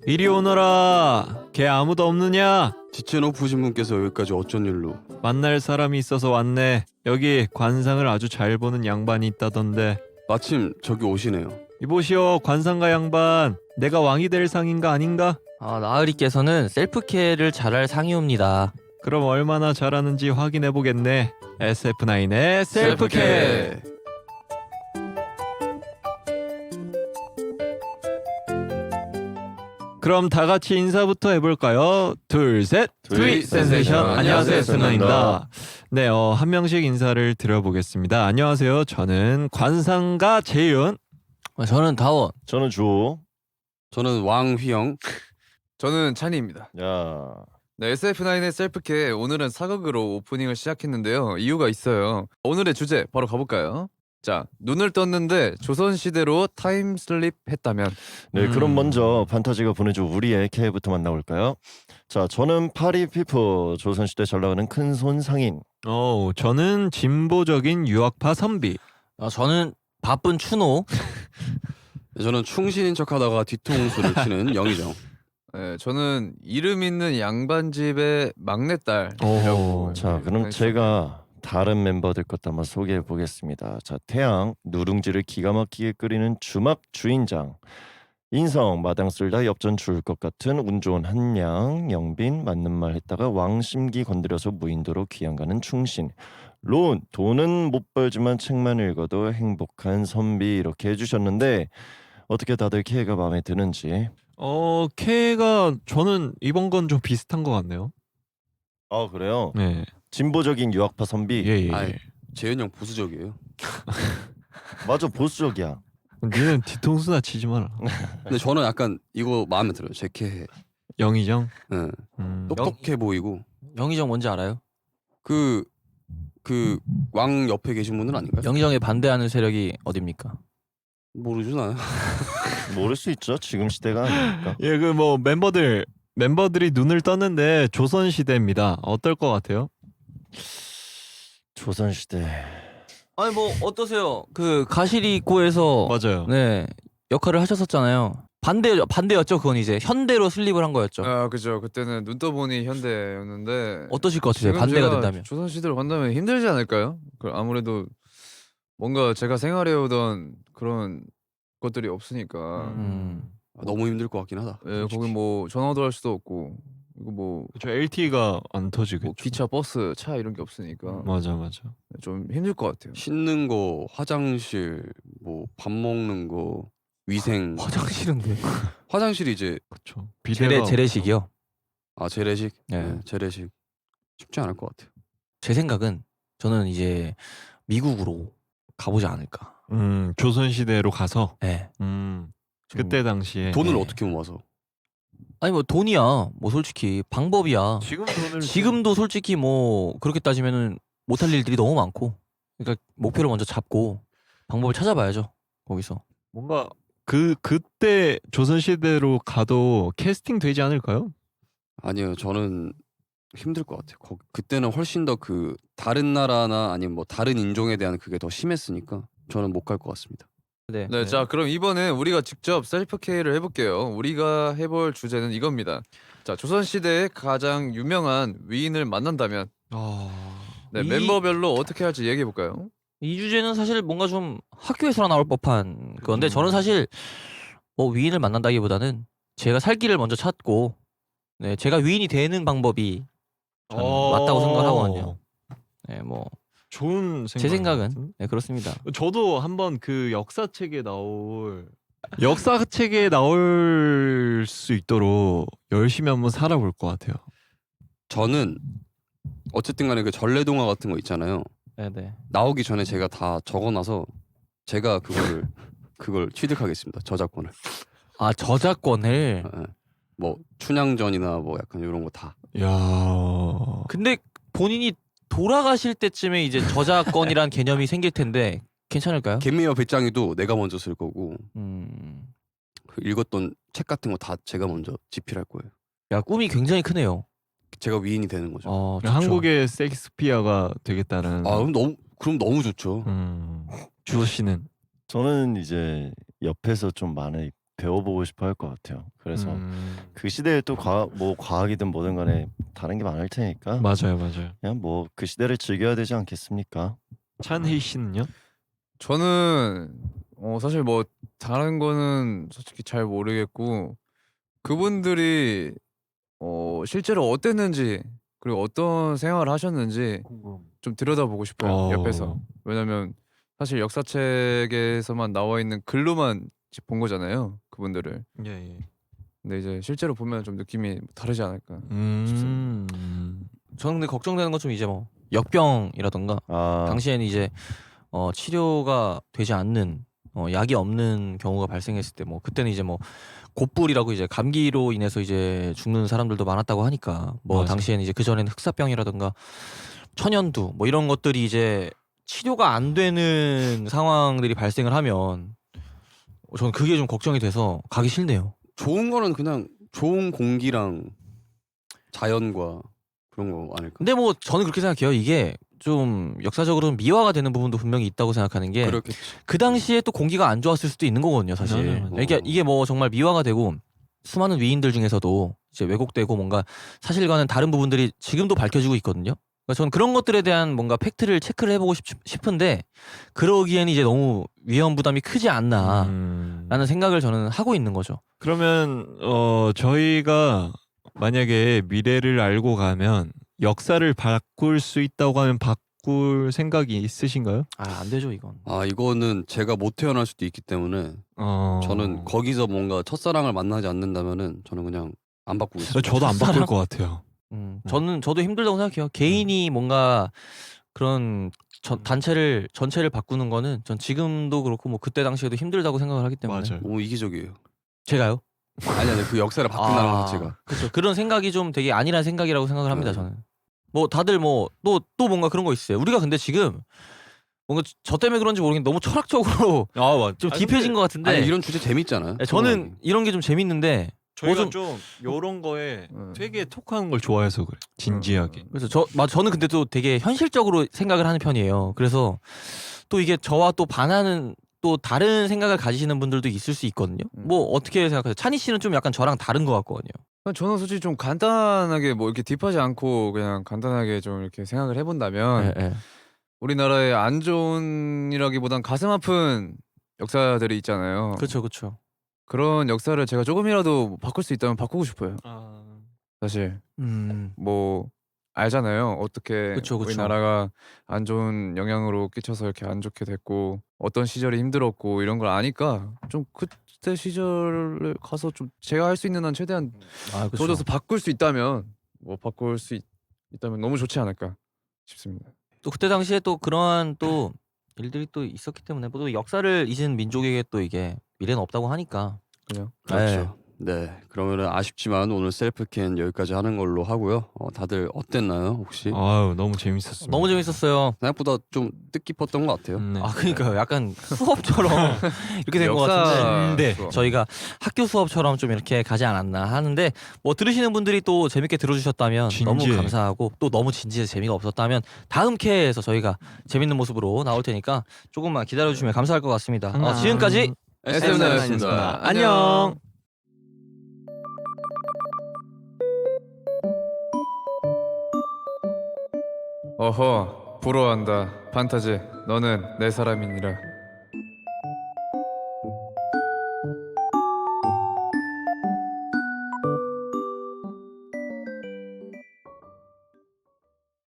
이리 오너라. 걔 아무도 없느냐? 지체높으신 분께서 여기까지 어쩐 일로? 만날 사람이 있어서 왔네. 여기 관상을 아주 잘 보는 양반이 있다던데. 마침 저기 오시네요. 이보시오, 관상가 양반. 내가 왕이 될 상인가 아닌가? 나으리께서는 셀프케어를 잘할 상이옵니다. 그럼 얼마나 잘하는지 확인해보겠네. SF9의 셀프케어. 그럼 다 같이 인사부터 해볼까요? 둘, 셋. 트윗 센세이션. 안녕하세요, SF9입니다. 네, 한 명씩 인사를 드려보겠습니다. 안녕하세요. 저는 관상가 재윤. 저는 다원. 저는 조. 저는 왕휘영. 저는 찬이입니다. 야. 네, SF9의 셀프케 오늘은 사극으로 오프닝을 시작했는데요. 이유가 있어요. 오늘의 주제 바로 가볼까요? 자, 눈을 떴는데 조선시대로 타임슬립 했다면. 네, 그럼 먼저 판타지가 보내줘 우리의 K부터 만나볼까요? 자, 저는 파리피프 조선시대 잘 나가는 큰손 상인. 저는 진보적인 유학파 선비. 저는 바쁜 추노. 저는 충신인 척하다가 뒤통수를 치는 영희정. 네, 저는 이름 있는 양반집의 막내딸. 오. 자, 그럼 제가 다른 멤버들 것도 한번 소개해 보겠습니다. 자, 태양 누룽지를 기가 막히게 끓이는 주막 주인장. 인성 마당 쓸다 엽전 주울 것 같은 운 좋은 한양. 영빈 맞는 말 했다가 왕심기 건드려서 무인도로 귀양 가는 충신. 론 돈은 못 벌지만 책만 읽어도 행복한 선비. 이렇게 해주셨는데 어떻게 다들 K가 마음에 드는지. K가 저는 이번 건 좀 비슷한 것 같네요. 아, 그래요? 네. 진보적인 유학파 선비. 예. 아이, 재윤 형 보수적이에요. 맞아, 보수적이야. 니는 뒤통수나 치지 마라. 근데 저는 약간 이거 마음에 들어요. 제캐. 영희정. 네. 똑똑해 보이고. 영희정 뭔지 알아요? 그 왕 옆에 계신 분은 아닌가요? 영희정에 반대하는 세력이 어딥니까? 모르죠 나는. 모를 수 있죠. 지금 시대가 아니니까. 예, 그 멤버들이 눈을 떴는데 조선 시대입니다. 어떨 것 같아요? 조선시대. 아니 뭐 어떠세요? 그 가시리고에서 맞아요. 네 역할을 하셨었잖아요. 반대였죠. 그건 이제 현대로 슬립을 한 거였죠. 아, 그죠. 그때는 눈 떠보니 현대였는데. 어떠실 것 같으세요? 지금 반대가 제가 된다면. 조선시대로 간다면 힘들지 않을까요? 아무래도 뭔가 제가 생활해오던 그런 것들이 없으니까. 너무 힘들 것 같긴 하다. 예, 거기 뭐 전화도 할 수도 없고 이거 뭐 그쵸, LTE가 안 터지겠죠. 기차, 버스, 차 이런 게 없으니까 맞아. 좀 힘들 것 같아요. 씻는 거, 화장실, 뭐 밥 먹는 거, 위생. 화장실은 왜? 화장실이 이제 그쵸. 비대가 재래식이요. 재래식. 네. 네, 재래식. 쉽지 않을 것 같아요. 제 생각은 저는 이제 미국으로 가보지 않을까. 조선 시대로 가서 네. 그때 당시에 돈을 네. 어떻게 모아서? 아니 뭐 돈이야. 뭐 솔직히 방법이야. 지금 돈을 지금도 솔직히 뭐 그렇게 따지면은 못할 일들이 너무 많고. 그러니까 목표를 먼저 잡고 방법을 찾아봐야죠. 거기서. 뭔가 그때 조선 시대로 가도 캐스팅 되지 않을까요? 아니요, 저는 힘들 것 같아요. 그때는 훨씬 더 다른 나라나 아니면 뭐 다른 인종에 대한 그게 더 심했으니까 저는 못 갈 것 같습니다. 네. 네, 자 그럼 이번에 우리가 직접 셀프 K를 해볼게요. 우리가 해볼 주제는 이겁니다. 자, 조선 시대의 가장 유명한 위인을 만난다면 네, 멤버별로 어떻게 할지 얘기해 볼까요? 이 주제는 사실 뭔가 좀 학교에서나 나올 법한 건데 저는 사실 뭐 위인을 만난다기보다는 제가 살 길을 먼저 찾고 네, 제가 위인이 되는 방법이 저는 맞다고 생각하거든요. 네, 뭐 좋은 제 생각은 같은? 네, 그렇습니다. 저도 한번 역사책에 나올 수 있도록 열심히 한번 살아볼 것 같아요. 저는 어쨌든 간에 그 전래동화 같은 거 있잖아요. 네. 나오기 전에 제가 다 적어놔서 제가 그걸 취득하겠습니다. 저작권을. 아 저작권을. 예. 뭐 춘향전이나 뭐 약간 이런 거 다. 야. 근데 본인이 돌아가실 때쯤에 이제 저작권이란 개념이 생길 텐데 괜찮을까요? 개미와 배짱이도 내가 먼저 쓸 거고 음. 그 읽었던 책 같은 거 다 제가 먼저 집필할 거예요. 야 꿈이 굉장히 크네요. 제가 위인이 되는 거죠. 좋죠. 한국의 섹스피어가 되겠다는. 그럼 너무 좋죠. 주호 씨는 저는 이제 옆에서 좀 많이 배워보고 싶어 할 것 같아요. 그래서 그 시대에 또 과학이든 뭐든 간에 다른 게 많을 테니까 맞아요. 그냥 뭐 그 시대를 즐겨야 되지 않겠습니까? 찬희 씨는요? 저는 사실 뭐 다른 거는 솔직히 잘 모르겠고 그분들이 실제로 어땠는지 그리고 어떤 생활을 하셨는지 좀 들여다보고 싶어요. 옆에서. 왜냐면 사실 역사책에서만 나와 있는 글로만 이제 본 거잖아요. 그분들을. 예. 근데 이제 실제로 보면 좀 느낌이 다르지 않을까. 저는 근데 걱정되는 건 좀 이제 뭐 역병이라던가 당시에는 이제 치료가 되지 않는 약이 없는 경우가 발생했을 때 뭐 그때는 이제 뭐 곧불이라고 이제 감기로 인해서 이제 죽는 사람들도 많았다고 하니까 뭐 맞아. 당시에는 이제 그 전에는 흑사병이라던가 천연두 뭐 이런 것들이 이제 치료가 안 되는 상황들이 발생을 하면 저는 그게 좀 걱정이 돼서 가기 싫네요. 좋은 거는 그냥 좋은 공기랑 자연과 그런 거 아닐까? 근데 뭐 저는 그렇게 생각해요. 이게 좀 역사적으로 미화가 되는 부분도 분명히 있다고 생각하는 게 그렇겠지. 그 당시에 또 공기가 안 좋았을 수도 있는 거거든요, 사실. 맞아요. 그러니까 이게 뭐 정말 미화가 되고 수많은 위인들 중에서도 이제 왜곡되고 뭔가 사실과는 다른 부분들이 지금도 밝혀지고 있거든요. 그러니까 저는 그런 것들에 대한 뭔가 팩트를 체크를 해보고 싶은데 그러기에는 이제 너무 위험 부담이 크지 않나라는 생각을 저는 하고 있는 거죠. 그러면 저희가 만약에 미래를 알고 가면 역사를 바꿀 수 있다고 하면 바꿀 생각이 있으신가요? 안 되죠, 이건. 이거는 제가 못 태어날 수도 있기 때문에 저는 거기서 뭔가 첫사랑을 만나지 않는다면은 저는 그냥 안 바꾸겠습니다. 저도 안 바꿀 것 같아요. 저도 힘들다고 생각해요. 개인이 뭔가 그런 전체를 바꾸는 거는 전 지금도 그렇고 뭐 그때 당시에도 힘들다고 생각을 하기 때문에. 맞아요. 너무 이기적이에요. 제가요? 아니 그 역사를 바꾼다는 것 자체가. 그렇죠. 그런 생각이 좀 되게 안일한 생각이라고 생각을 합니다. 네. 저는. 뭐 다들 뭐 또 뭔가 그런 거 있어요. 우리가 근데 지금 뭔가 저 때문에 그런지 모르겠는데 너무 철학적으로 좀 딥해진 것 같은데. 아니 이런 주제 재밌잖아요. 네, 저는 이런 게 좀 재밌는데 저희가 좀 요런 거에 되게 톡하는 걸 좋아해서 그래. 진지하게. 그래서 저는 근데 또 되게 현실적으로 생각을 하는 편이에요. 그래서 또 이게 저와 또 반하는 또 다른 생각을 가지시는 분들도 있을 수 있거든요. 뭐 어떻게 생각하세요? 찬희 씨는 좀 약간 저랑 다른 것 같거든요. 저는 솔직히 좀 간단하게 뭐 이렇게 딥하지 않고 그냥 간단하게 좀 이렇게 생각을 해본다면 네. 우리나라의 안 좋은이라기보단 가슴 아픈 역사들이 있잖아요. 그렇죠. 그런 역사를 제가 조금이라도 바꿀 수 있다면 바꾸고 싶어요. 사실 뭐 알잖아요. 어떻게 그쵸. 우리나라가 안 좋은 영향으로 끼쳐서 이렇게 안 좋게 됐고 어떤 시절이 힘들었고 이런 걸 아니까 좀 그때 시절에 가서 좀 제가 할 수 있는 한 최대한 도와줘서 바꿀 수 있다면 있다면 너무 좋지 않을까 싶습니다. 또 그때 당시에 또 그러한 또 일들이 또 있었기 때문에 또 역사를 잊은 민족에게 또 이게 미래는 없다고 하니까. 그냥 그렇죠. 네, 그러면은 아쉽지만 오늘 셀프캔 여기까지 하는 걸로 하고요. 다들 어땠나요 혹시? 아유 너무 재밌었습니다. 너무 재밌었어요. 생각보다 좀 뜻깊었던 것 같아요. 네. 그러니까요. 약간 수업처럼 이렇게 된 것 같은데 수업. 저희가 학교 수업처럼 좀 이렇게 가지 않았나 하는데 뭐 들으시는 분들이 또 재밌게 들어주셨다면 너무 진지해. 감사하고 또 너무 진지해서 재미가 없었다면 다음 회에서 저희가 재밌는 모습으로 나올 테니까 조금만 기다려주시면 감사할 것 같습니다. 지금까지 SM나였습니다. 안녕. 어허 부러워한다 판타지 너는 내 사람이니라.